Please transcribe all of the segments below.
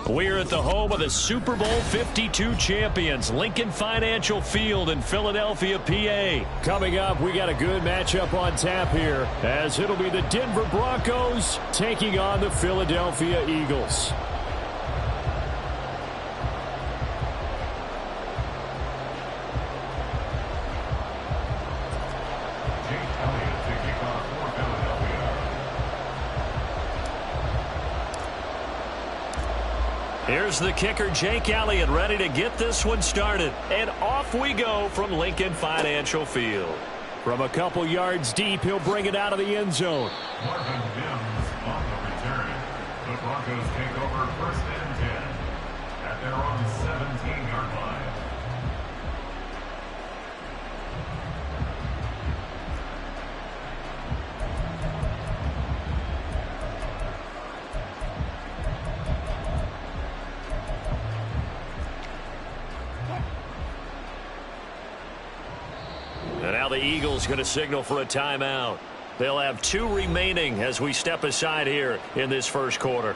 We're at the home of the Super Bowl 52 champions, Lincoln Financial Field in Philadelphia, PA. Coming up, we got a good matchup on tap here, as it'll be the Denver Broncos taking on the Philadelphia Eagles. Here's the kicker, Jake Elliott, ready to get this one started. And off we go from Lincoln Financial Field. From a couple yards deep, he'll bring it out of the end zone. Marvin Mims on the return. The Broncos take over 1st and 10 at their own 17-yard line. And now the Eagles going to signal for a timeout. They'll have 2 remaining as we step aside here in this first quarter.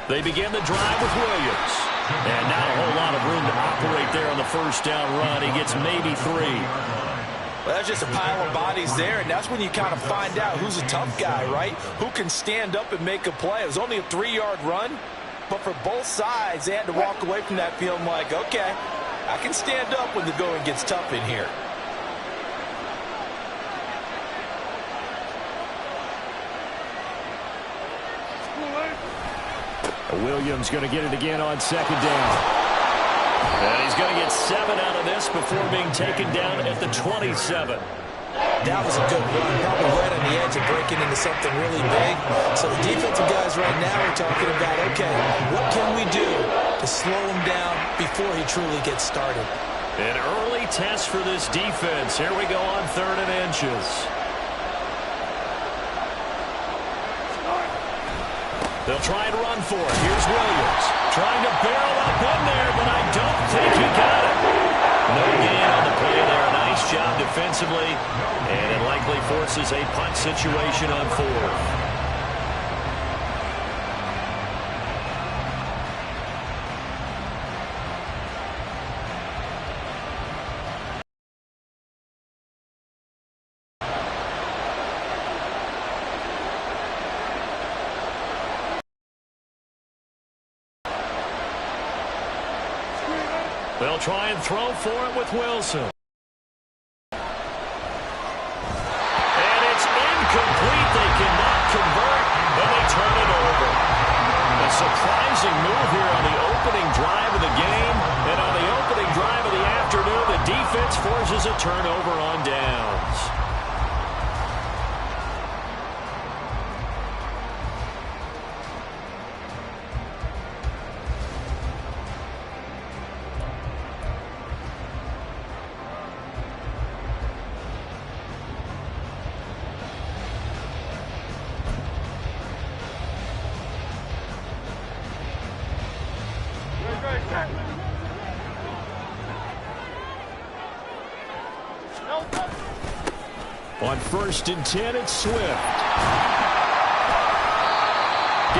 They begin the drive with Williams. And not a whole lot of room to operate there on the first down run. He gets maybe 3. Well, that's just a pile of bodies there, and that's when you kind of find out who's a tough guy, right? Who can stand up and make a play. It was only a 3-yard run, but for both sides, they had to walk away from that feeling like, okay, I can stand up when the going gets tough in here. Williams going to get it again on second down. And he's going to get 7 out of this before being taken down at the 27. That was a good run, probably right on the edge of breaking into something really big. So the defensive guys right now are talking about, okay, what can we do to slow him down before he truly gets started? An early test for this defense. Here we go on 3rd and inches. They'll try and run for it. Here's Williams trying to barrel up in there, but I don't think he got it. No gain on the play there. Nice job defensively, and it likely forces a punt situation on 4th. They'll try and throw for it with Wilson. And it's incomplete. They cannot convert, and they turn it over. A surprising move here on the opening drive of the game. And on the opening drive of the afternoon, the defense forces a turnover on downs. On 1st and 10, it's Swift. Give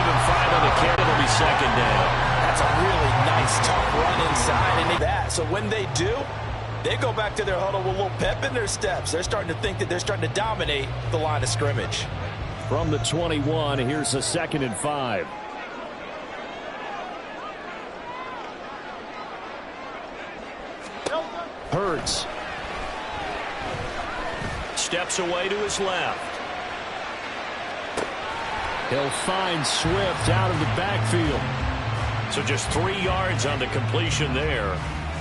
him 5 on the carry. It'll be 2nd down. That's a really nice, tough run inside, and that. So when they do, they go back to their huddle with a little pep in their steps. They're starting to think that they're starting to dominate the line of scrimmage. From the 21, here's a 2nd and 5. Hurts. Steps away to his left. He'll find Swift out of the backfield. So just 3 yards on the completion there.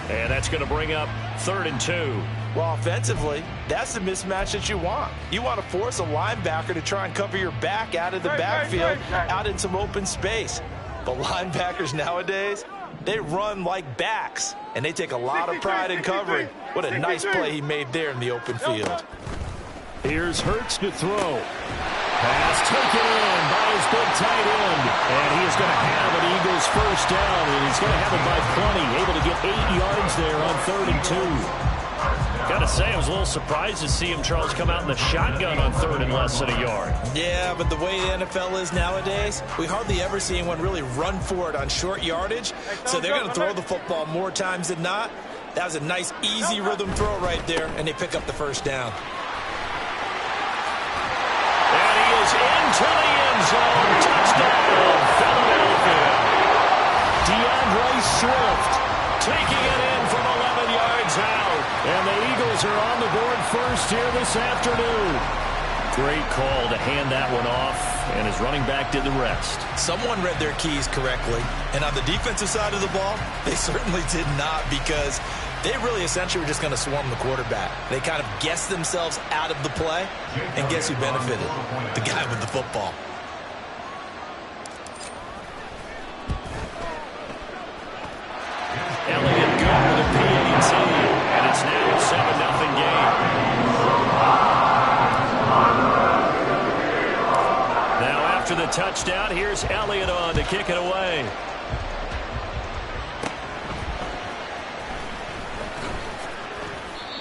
And that's going to bring up 3rd and 2. Well, offensively, that's the mismatch that you want. You want to force a linebacker to try and cover your back out of the backfield, out in some open space. But linebackers nowadays, they run like backs, and they take a lot of pride in covering. What a nice play he made there in the open field. Here's Hurts to throw. Pass taken in by his big tight end. And he is going to have an Eagles first down, and he's going to have it by plenty. Able to get 8 yards there on 3rd and 2. Got to say, I was a little surprised to see him, Charles, come out in the shotgun on 3rd and less than a yard. Yeah, but the way the NFL is nowadays, we hardly ever see anyone really run for it on short yardage. So they're going to throw the football more times than not. That was a nice, easy rhythm throw right there, and they pick up the first down. Into the end zone. Touchdown, Philadelphia. DeAndre Swift taking it in from 11 yards out. And the Eagles are on the board first here this afternoon. Great call to hand that one off, and his running back did the rest. Someone read their keys correctly, and on the defensive side of the ball, they certainly did not, because they really essentially were just going to swarm the quarterback. They kind of guessed themselves out of the play, and guess who benefited? The guy with the football. Elliott good with a PAT, and it's now a 7-0 game. Now after the touchdown, here's Elliott on to kick it away.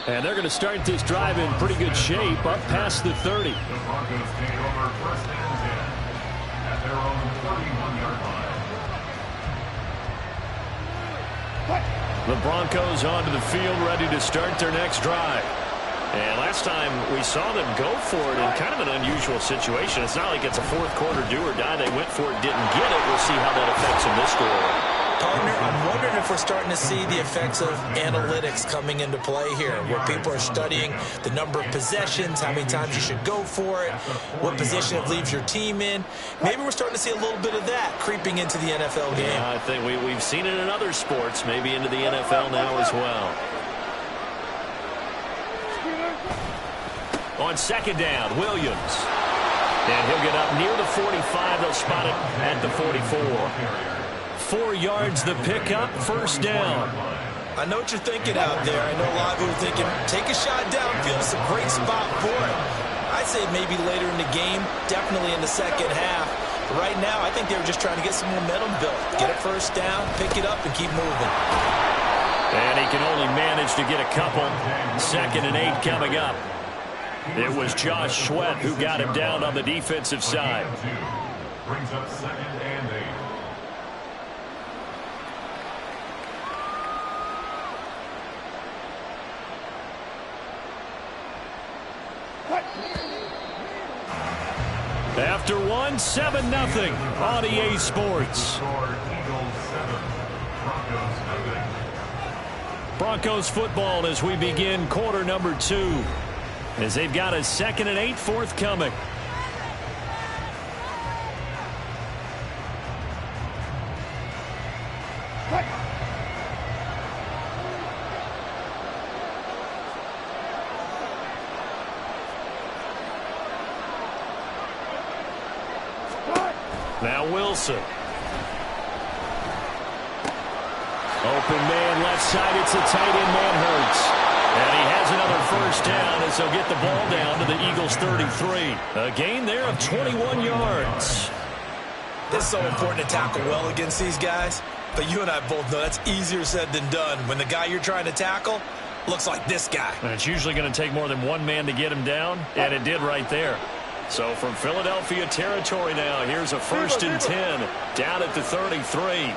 And they're going to start this drive in pretty good shape, up past the 30. The Broncos take over 1st and 10 at their own 31-yard line. The Broncos onto the field, ready to start their next drive. And last time we saw them go for it in kind of an unusual situation. It's not like it's a fourth quarter do or die. They went for it, didn't get it. We'll see how that affects them this score. Partner, I'm wondering if we're starting to see the effects of analytics coming into play here, where people are studying the number of possessions, how many times you should go for it, what position it leaves your team in. Maybe we're starting to see a little bit of that creeping into the NFL game. Yeah, I think we've seen it in other sports, maybe into the NFL now as well. On second down, Williams. And he'll get up near the 45. They'll spot it at the 44. 4 yards the pickup, first down. I know what you're thinking out there. I know a lot of you are thinking, take a shot downfield. It's a great spot for it. I'd say maybe later in the game, definitely in the second half. But right now, I think they were just trying to get some momentum built. Get a first down, pick it up, and keep moving. And he can only manage to get a couple. 2nd and 8 coming up. It was Josh Sweat who got him down on the defensive side. Brings up 2nd and 8. After 1, 7-0 on EA Sports. Broncos football as we begin quarter number 2. As they've got a 2nd and 8 forthcoming. Now Wilson. Open man left side. It's a tight end man Hurts. And he has another first down as they'll get the ball down to the Eagles 33. A gain there of 21 yards. It's so important to tackle well against these guys. But you and I both know that's easier said than done when the guy you're trying to tackle looks like this guy. And it's usually going to take more than one man to get him down, and it did right there. So from Philadelphia territory now, here's a 1st and 10 down at the 33.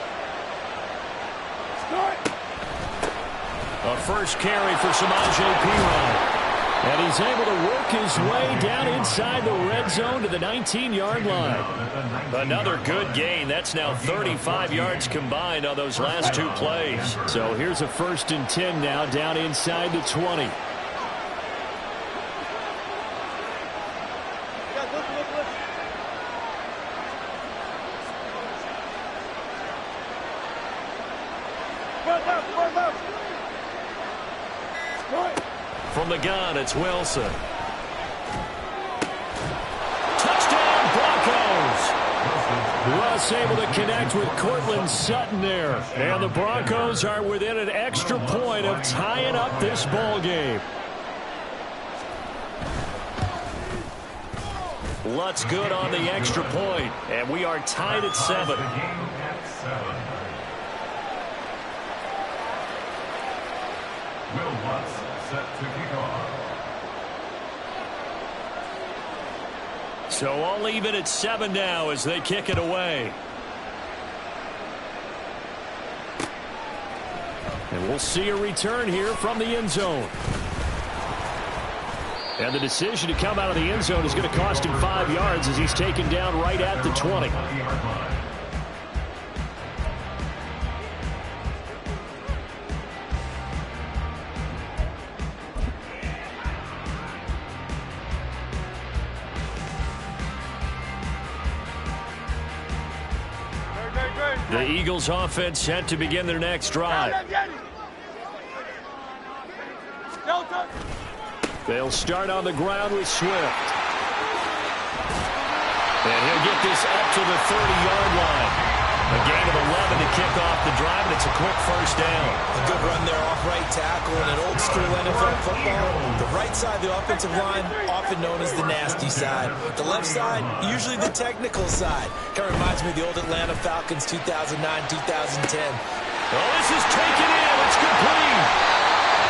A first carry for Samaje Perine. And he's able to work his way down inside the red zone to the 19-yard line. Another good gain. That's now 35 yards combined on those last 2 plays. So here's a 1st and 10 now down inside the 20. From the gun, it's Wilson. Touchdown, Broncos! Russ able to connect with Cortland Sutton there. And the Broncos are within an extra point of tying up this ball game. Lutz good on the extra point, and we are tied at 7. Will Lutz set to kick off. So all even at 7 now as they kick it away. And we'll see a return here from the end zone. And the decision to come out of the end zone is going to cost him 5 yards as he's taken down right at the 20. The Eagles offense set to begin their next drive. They'll start on the ground with Swift. And he'll get this up to the 30-yard line. A gain of 11 to kick off the drive, and it's a quick first down. A good run there off right tackle in an old school NFL football. The right side of the offensive line, often known as the nasty side. The left side, usually the technical side. Kind of reminds me of the old Atlanta Falcons 2009-2010. Oh, this is taken in. It's complete.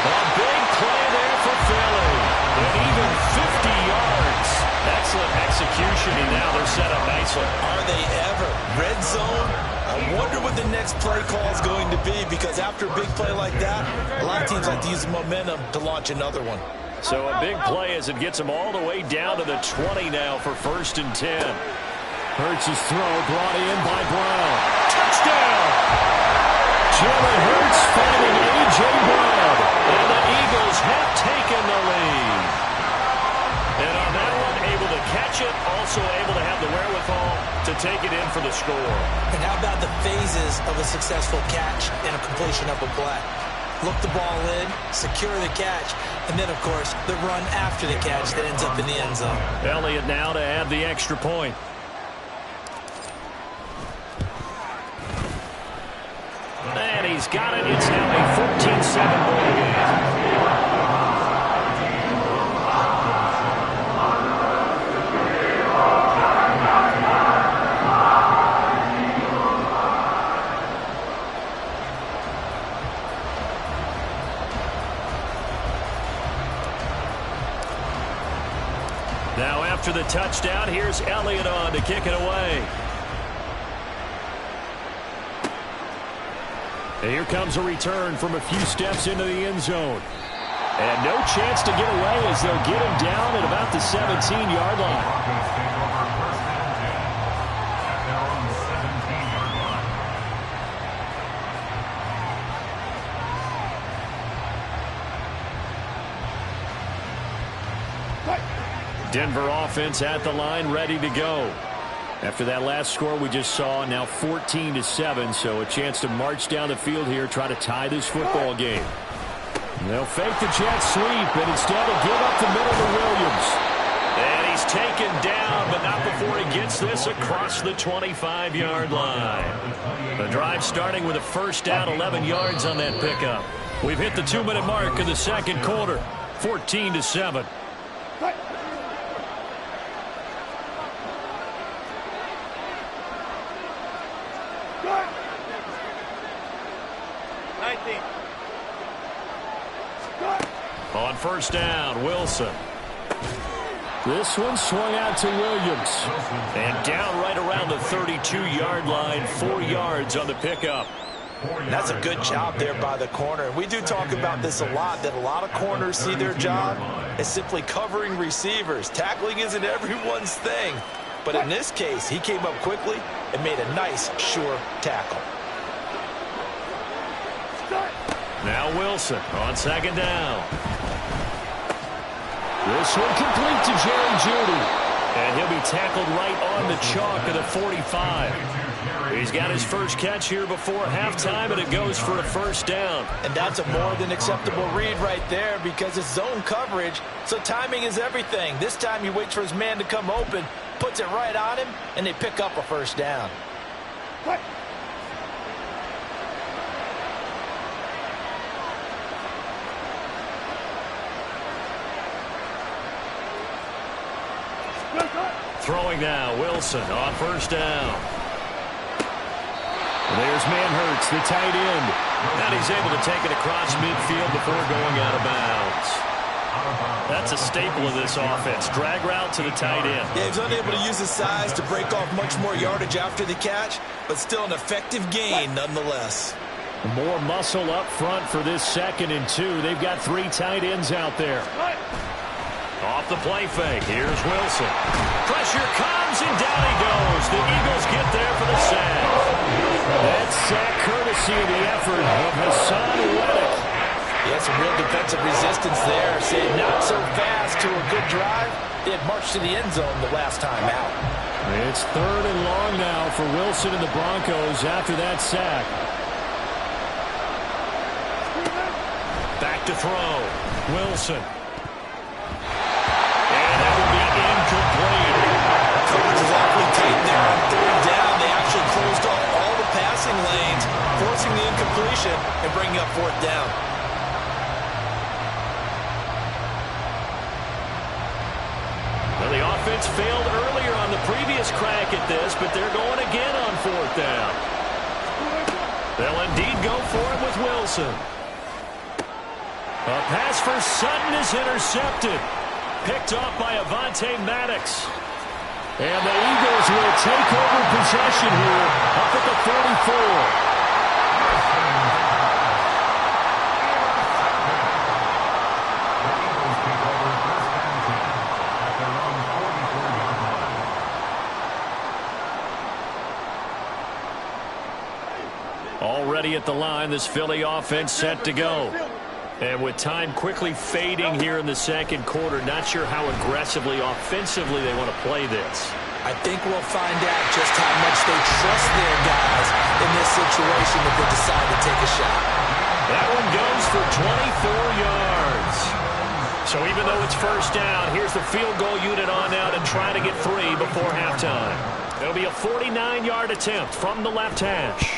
A big play there for Philly. And even 50 yards. Excellent execution, and now they're set up nicely. Are they ever? Red zone, I wonder what the next play call is going to be, because after a big play like that, a lot of teams like to use the momentum to launch another one. So a big play as it gets them all the way down to the 20 now for 1st and 10. Hurts' throw brought in by Brown. Touchdown! Jalen Hurts finding A.J. Brown. And the Eagles have taken the lead. And on that one, able to catch it, also able to have the wherewithal to take it in for the score. And how about the phases of a successful catch and a completion of a play? Look the ball in, secure the catch, and then, of course, the run after the catch that ends up in the end zone. Elliott now to add the extra point. And he's got it. It's now a 14-7 ball game. Now after the touchdown, here's Elliott on to kick it away. And here comes a return from a few steps into the end zone. And no chance to get away as they'll get him down at about the 17-yard line. Denver offense at the line, ready to go. After that last score we just saw, now 14-7, so a chance to march down the field here, try to tie this football game. They'll fake the jet sweep, and instead will give up the middle to Williams. And he's taken down, but not before he gets this across the 25-yard line. The drive starting with a first down, 11 yards on that pickup. We've hit the 2-minute mark of the second quarter, 14-7. On first down, Wilson. This one swung out to Williams. And down right around the 32-yard line, 4 yards on the pickup. That's a good job there by the corner. And we do talk about this a lot, that a lot of corners see their job as simply covering receivers. Tackling isn't everyone's thing. But in this case, he came up quickly and made a nice, sure tackle. Now Wilson on second down. This one complete to Jerry Jeudy. And he'll be tackled right on the chalk of the 45. He's got his first catch here before halftime, and it goes for a first down. And that's a more than acceptable read right there, because it's zone coverage, so timing is everything. This time he waits for his man to come open, puts it right on him, and they pick up a first down. Throwing now, Wilson on first down. There's Manhurts, the tight end. And he's able to take it across midfield before going out of bounds. That's a staple of this offense. Drag route to the tight end. Yeah, he's unable to use his size to break off much more yardage after the catch, but still an effective gain nonetheless. More muscle up front for this 2nd and 2. They've got 3 tight ends out there. Off the play fake. Here's Wilson. Pressure comes, and down he goes. The Eagles get there for the sack. That sack courtesy of the effort of Hassan Reddick. Yeah, some real defensive resistance there. Saying not so fast to a good drive. They had marched to the end zone the last time out. It's 3rd and long now for Wilson and the Broncos after that sack. Back to throw. Wilson. Coverage is awfully tight there on 3rd down. They actually closed off all the passing lanes, forcing the incompletion and bringing up 4th down. Well, the offense failed earlier on the previous crack at this, but they're going again on 4th down. They'll indeed go for it with Wilson. A pass for Sutton is intercepted. Picked off by Avonte Maddox. And the Eagles will take over possession here up at the 44. Already at the line, this Philly offense set to go. And with time quickly fading here in the second quarter, not sure how aggressively, offensively they want to play this. I think we'll find out just how much they trust their guys in this situation if they decide to take a shot. That one goes for 24 yards. So even though it's first down, here's the field goal unit on now to try to get 3 before halftime. It'll be a 49-yard attempt from the left hash.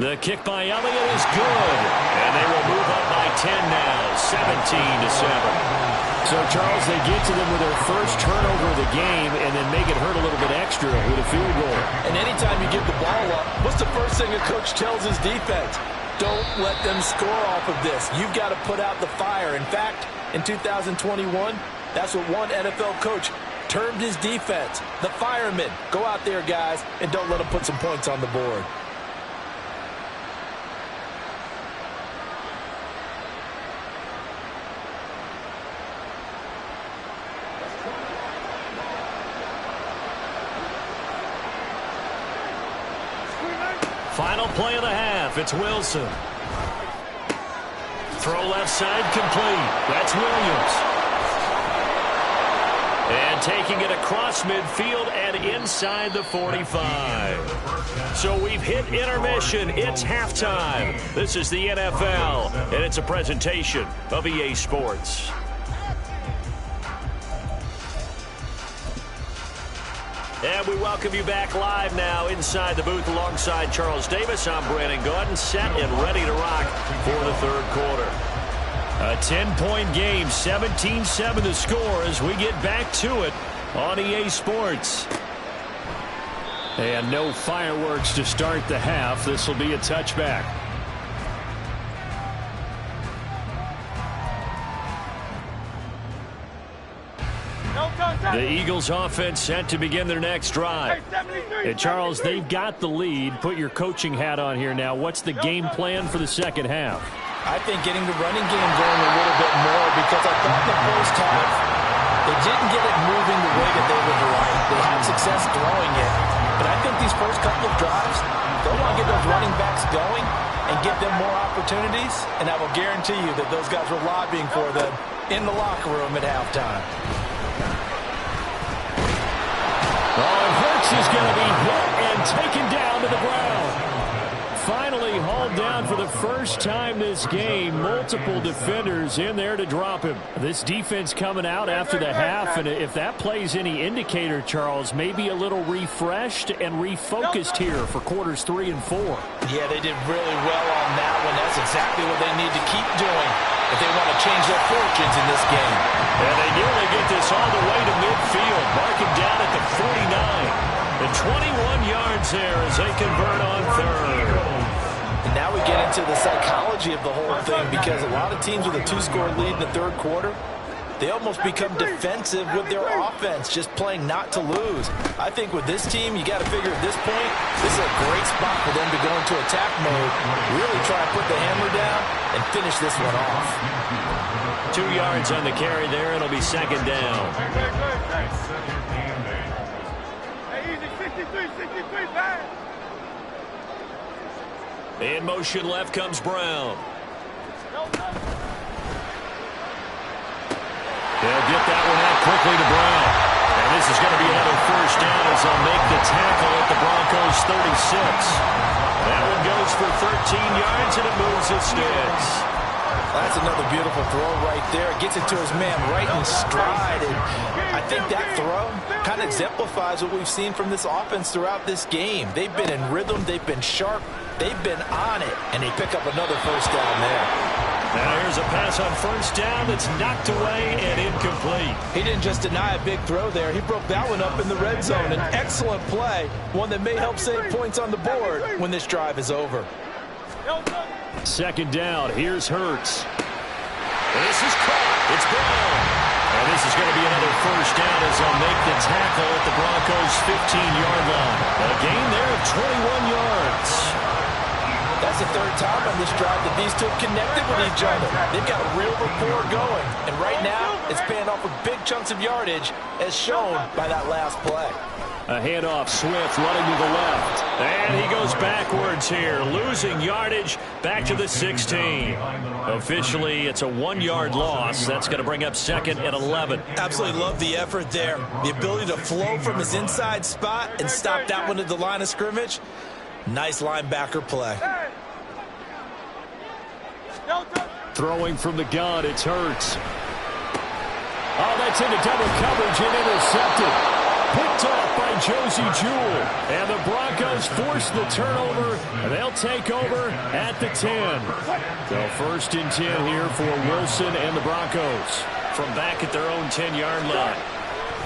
The kick by Elliott is good, and they will move up by 10 now, 17-7. So, Charles, they get to them with their first turnover of the game and then make it hurt a little bit extra with a field goal. And anytime you give the ball up, what's the first thing a coach tells his defense? Don't let them score off of this. You've got to put out the fire. In fact, in 2021, that's what one NFL coach termed his defense, the firemen. Go out there, guys, and don't let them put some points on the board. Final play of the half. It's Wilson. Throw left side complete. That's Williams. And taking it across midfield and inside the 45. So we've hit intermission. It's halftime. This is the NFL, and it's a presentation of EA Sports. And we welcome you back live now inside the booth alongside Charles Davis. I'm Brandon Gaudin, set and ready to rock for the third quarter. A 10-point game, 17-7 the score as we get back to it on EA Sports. And no fireworks to start the half. This will be a touchback. The Eagles offense set to begin their next drive. And Charles, they've got the lead. Put your coaching hat on here now. What's the game plan for the second half? I think getting the running game going a little bit more, because I thought the first half they didn't get it moving the way that they would like. They had success throwing it. But I think these first couple of drives, they'll want to get those running backs going and give them more opportunities. And I will guarantee you that those guys were lobbying for them in the locker room at halftime. Hurts is going to be hit and taken down to the ground. Finally hauled down for the first time this game. Multiple defenders in there to drop him. This defense coming out after the half, and if that plays any indicator, Charles, maybe a little refreshed and refocused here for quarters 3 and 4. Yeah, they did really well on that one. That's exactly what they need to keep doing if they want to change their fortunes in this game. And they nearly get this all the way to midfield, marking down at the 49. And 21 yards there as they convert on third. And now we get into the psychology of the whole thing, because a lot of teams with a 2-score lead in the third quarter, they almost become defensive with their offense, just playing not to lose. I think with this team, you got to figure at this point, this is a great spot for them to go into attack mode, really try to put the hammer down and finish this one off. 2 yards on the carry there. It'll be second down. In motion left comes Brown. They'll get that one out quickly to Brown. And this is going to be another first down as they'll make the tackle at the Broncos' 36. That one goes for 13 yards and it moves the sticks. That's another beautiful throw right there. It gets it to his man right in stride. And I think that throw kind of exemplifies what we've seen from this offense throughout this game. They've been in rhythm. They've been sharp. They've been on it. And they pick up another first down there. Now here's a pass on first down that's knocked away and incomplete. He didn't just deny a big throw there. He broke that one up in the red zone. An excellent play. One that may help save points on the board when this drive is over. Second down. Here's Hurts. This is caught. It's Brown. And this is going to be another first down as they'll make the tackle at the Broncos' 15-yard line. A gain there of 21 yards. That's the third time on this drive that these two have connected with each other. They've got a real rapport going. And right now, it's paying off with big chunks of yardage, as shown by that last play. A handoff, Swift running to the left. And he goes backwards here, losing yardage back to the 16. Officially, it's a 1-yard loss. That's going to bring up 2nd and 11. Absolutely love the effort there. The ability to flow from his inside spot and stop that one at the line of scrimmage. Nice linebacker play. Throwing from the gun, it's Hurts. Oh, that's into double coverage and intercepted. Picked off by Josie Jewell. And the Broncos force the turnover. And they'll take over at the 10. So 1st and 10 here for Wilson and the Broncos. From back at their own 10-yard line.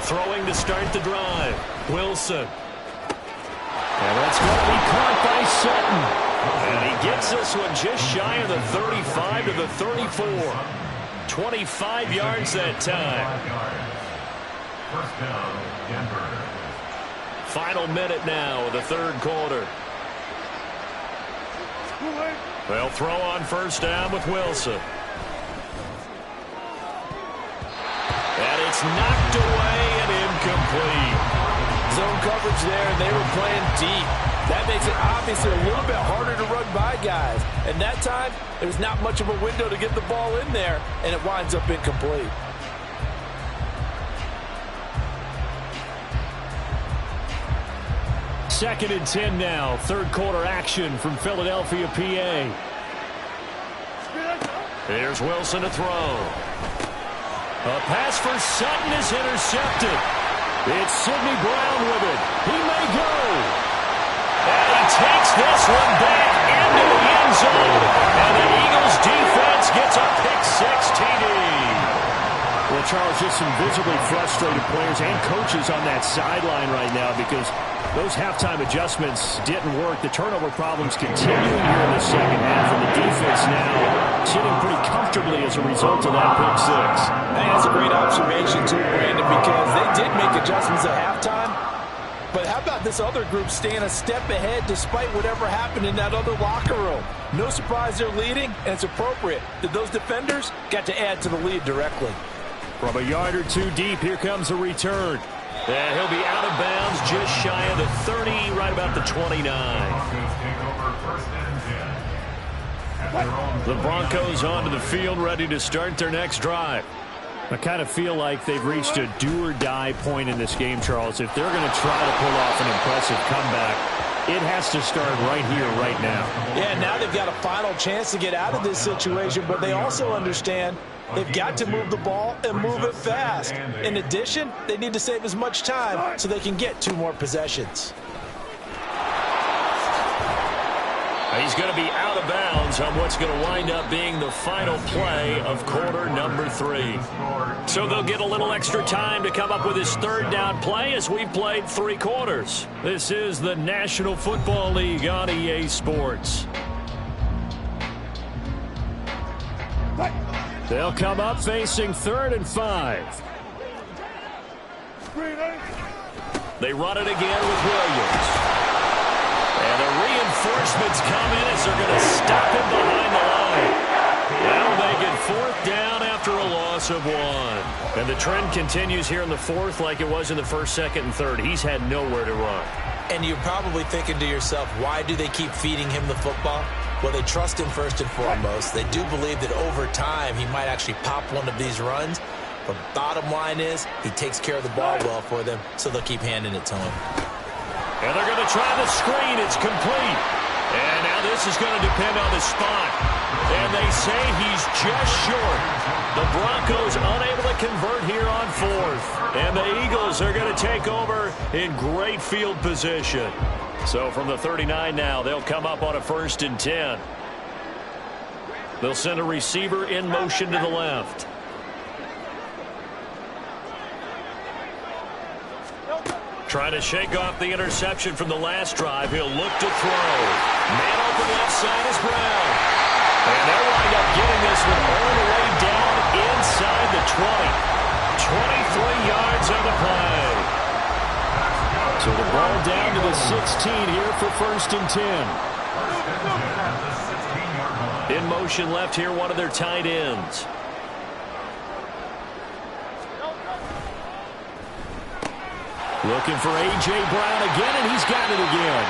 Throwing to start the drive. Wilson. And that's going to be caught by Sutton. And he gets this one just shy of the 35 to the 34. 25 yards that time. First down, Denver. Final minute now of the 3rd quarter. They'll throw on 1st down with Wilson. And it's knocked away and incomplete. Zone coverage there, and they were playing deep. That makes it obviously a little bit harder to run by guys. And that time, there's not much of a window to get the ball in there, and it winds up incomplete. Second and 10 now. 3rd quarter action from Philadelphia, PA. Here's Wilson to throw. A pass for Sutton is intercepted. It's Sidney Brown with it. He may go. And he takes this one back into the end zone. And the Eagles defense gets a pick-6 TD. Well, Charles, just some visibly frustrated players and coaches on that sideline right now because those halftime adjustments didn't work. The turnover problems continuing here in the second half, and the defense now sitting pretty comfortably as a result of that pick-6. I think that's a great observation, too, Brandon, because they did make adjustments at halftime. But how about this other group staying a step ahead despite whatever happened in that other locker room? No surprise they're leading, and it's appropriate that those defenders got to add to the lead directly. From a yard or two deep, here comes a return. And he'll be out of bounds just shy of the 30, right about the 29. The Broncos onto the field, ready to start their next drive. I kind of feel like they've reached a do-or-die point in this game, Charles. If they're going to try to pull off an impressive comeback, it has to start right here, right now. Yeah, now they've got a final chance to get out of this situation, but they also understand they've got to move the ball and move it fast. In addition, they need to save as much time so they can get 2 more possessions. He's going to be out of bounds on what's going to wind up being the final play of quarter number 3. So they'll get a little extra time to come up with his 3rd down play as we've played 3 quarters. This is the National Football League on EA Sports. They'll come up facing 3rd and 5. They run it again with Williams. And the reinforcements come in as they're going to stop him behind the line. That'll make it 4th down after a loss of 1. And the trend continues here in the 4th like it was in the 1st, 2nd, and 3rd. He's had nowhere to run. And you're probably thinking to yourself, why do they keep feeding him the football? Well, they trust him first and foremost. They do believe that over time he might actually pop one of these runs. But bottom line is he takes care of the ball well for them, so they'll keep handing it to him. And they're going to try the screen. It's complete. And now this is going to depend on the spot. And they say he's just short. The Broncos unable to convert here on 4th. And the Eagles are going to take over in great field position. So from the 39 now, they'll come up on a 1st and 10. They'll send a receiver in motion to the left. Trying to shake off the interception from the last drive. He'll look to throw. Man open left side is Brown. And they'll wind up getting this one all the way down inside the 20. 23 yards on the play. So the ball down to the 16 here for 1st and 10. In motion left here, one of their tight ends. Looking for A.J. Brown again, and he's got it again.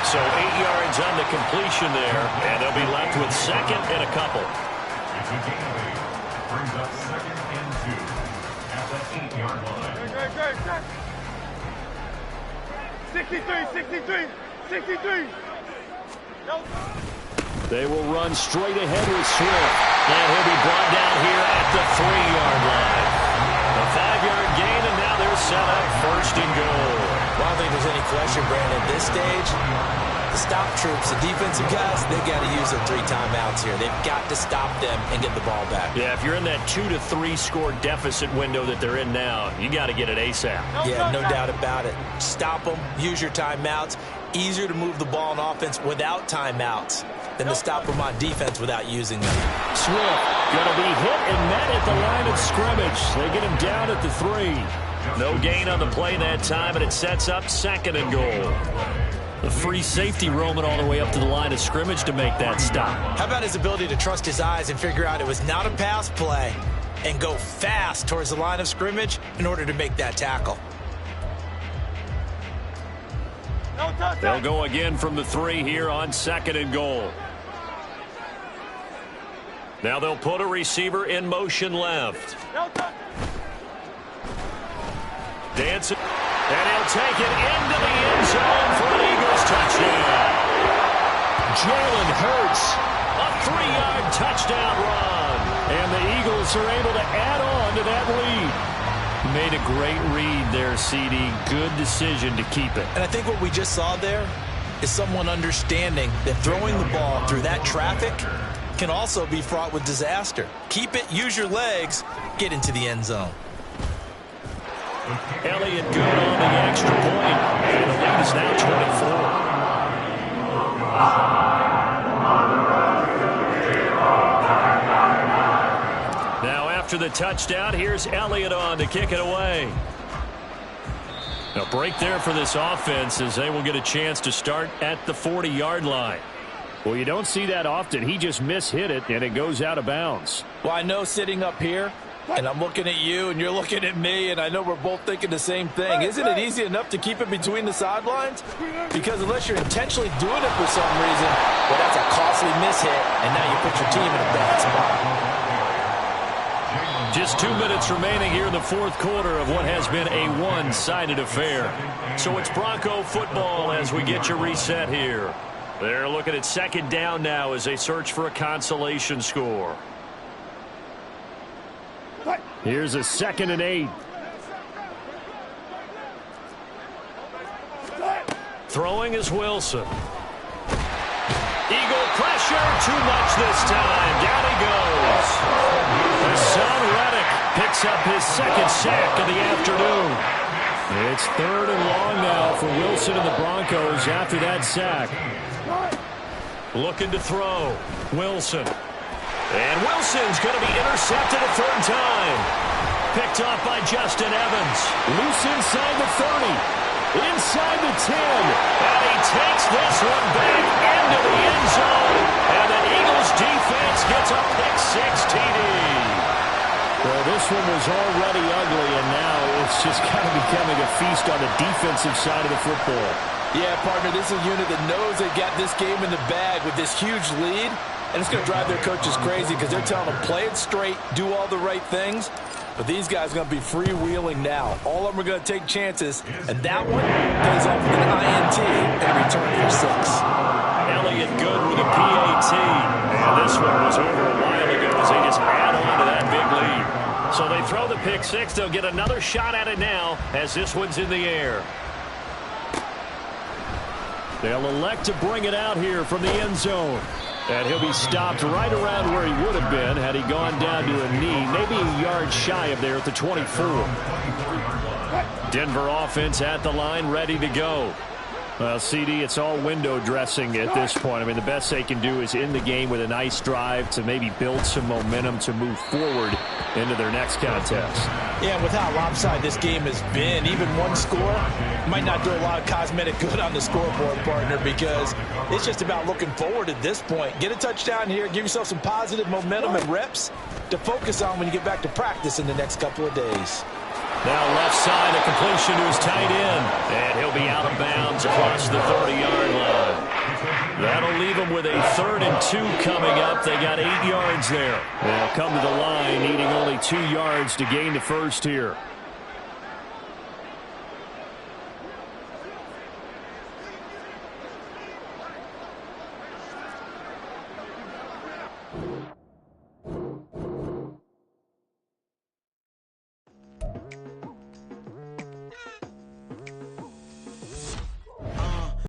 So 8 yards on the completion there, and they'll be left with 2nd and a couple. It's a gain brings up 2nd and 2 at the 8-yard line. 63. They will run straight ahead with Swift, and he'll be brought down here at the 3-yard line. A 5-yard gain, and now they're set up 1st and goal. Well, I don't think there's any question, Brandon, at this stage, the stop troops, the defensive guys, they've got to use their 3 timeouts here. They've got to stop them and get the ball back. Yeah, if you're in that 2 to 3 score deficit window that they're in now, you got to get it ASAP. Yeah, no doubt about it. Stop them, use your timeouts. Easier to move the ball on offense without timeouts than to stop them on defense without using them. Swift going to be hit and met at the line of scrimmage. They get him down at the 3. No gain on the play that time, and it sets up 2nd and goal. The free safety roaming all the way up to the line of scrimmage to make that stop. How about his ability to trust his eyes and figure out it was not a pass play and go fast towards the line of scrimmage in order to make that tackle? They'll go again from the 3 here on 2nd and goal. Now they'll put a receiver in motion left. Dancing, and he'll take it into the end zone for an Eagles touchdown. Jalen Hurts, a 3-yard touchdown run. And the Eagles are able to add on to that lead. Made a great read there, CD. Good decision to keep it. And I think what we just saw there is someone understanding that throwing the ball through that traffic can also be fraught with disaster. Keep it, use your legs, get into the end zone. Elliott good on the extra point. And the lead is now 24. Now after the touchdown, here's Elliott on to kick it away. A break there for this offense as they will get a chance to start at the 40-yard line. Well, you don't see that often. He just mishit it, and it goes out of bounds. Well, I know sitting up here, and I'm looking at you, and you're looking at me, and I know we're both thinking the same thing. Isn't it easy enough to keep it between the sidelines? Because unless you're intentionally doing it for some reason, well, that's a costly mishit, and now you put your team in a bad spot. Just 2 minutes remaining here in the 4th quarter of what has been a one-sided affair. So it's Bronco football as we get you reset here. They're looking at 2nd down now as they search for a consolation score. Here's a 2nd and 8. Throwing is Wilson. Eagle pressure, too much this time. Down he goes. Hassan Reddick picks up his 2nd sack of the afternoon. It's 3rd and long now for Wilson and the Broncos after that sack. Looking to throw. Wilson. And Wilson's going to be intercepted a 3rd time. Picked off by Justin Evans. Loose inside the 30. Inside the 10. And he takes this one back into the end zone. And the Eagles defense gets a pick-6 TD. Well, this one was already ugly, and now it's just kind of becoming a feast on the defensive side of the football. Yeah, partner, this is a unit that knows they got this game in the bag with this huge lead, and it's going to drive their coaches crazy because they're telling them play it straight, do all the right things. But these guys are going to be freewheeling now. All of them are going to take chances, and that one pays off with an INT and return for 6. Elliott good with a PAT. And this one was over a while ago as they just add on to that big lead. So they throw the pick-6. They'll get another shot at it now as this one's in the air. They'll elect to bring it out here from the end zone. And he'll be stopped right around where he would have been had he gone down to a knee, maybe a yard shy of there at the 24. Denver offense at the line, ready to go. Well, CD, it's all window dressing at this point. I mean, the best they can do is end the game with a nice drive to maybe build some momentum to move forward into their next contest. Yeah, with how lopsided this game has been, even one score might not do a lot of cosmetic good on the scoreboard, partner, because it's just about looking forward at this point. Get a touchdown here, give yourself some positive momentum and reps to focus on when you get back to practice in the next couple of days. Now left side, a completion to his tight end. And he'll be out of bounds across the 30-yard line. That'll leave them with a 3rd and 2 coming up. They got 8 yards there. They'll come to the line needing only 2 yards to gain the first here.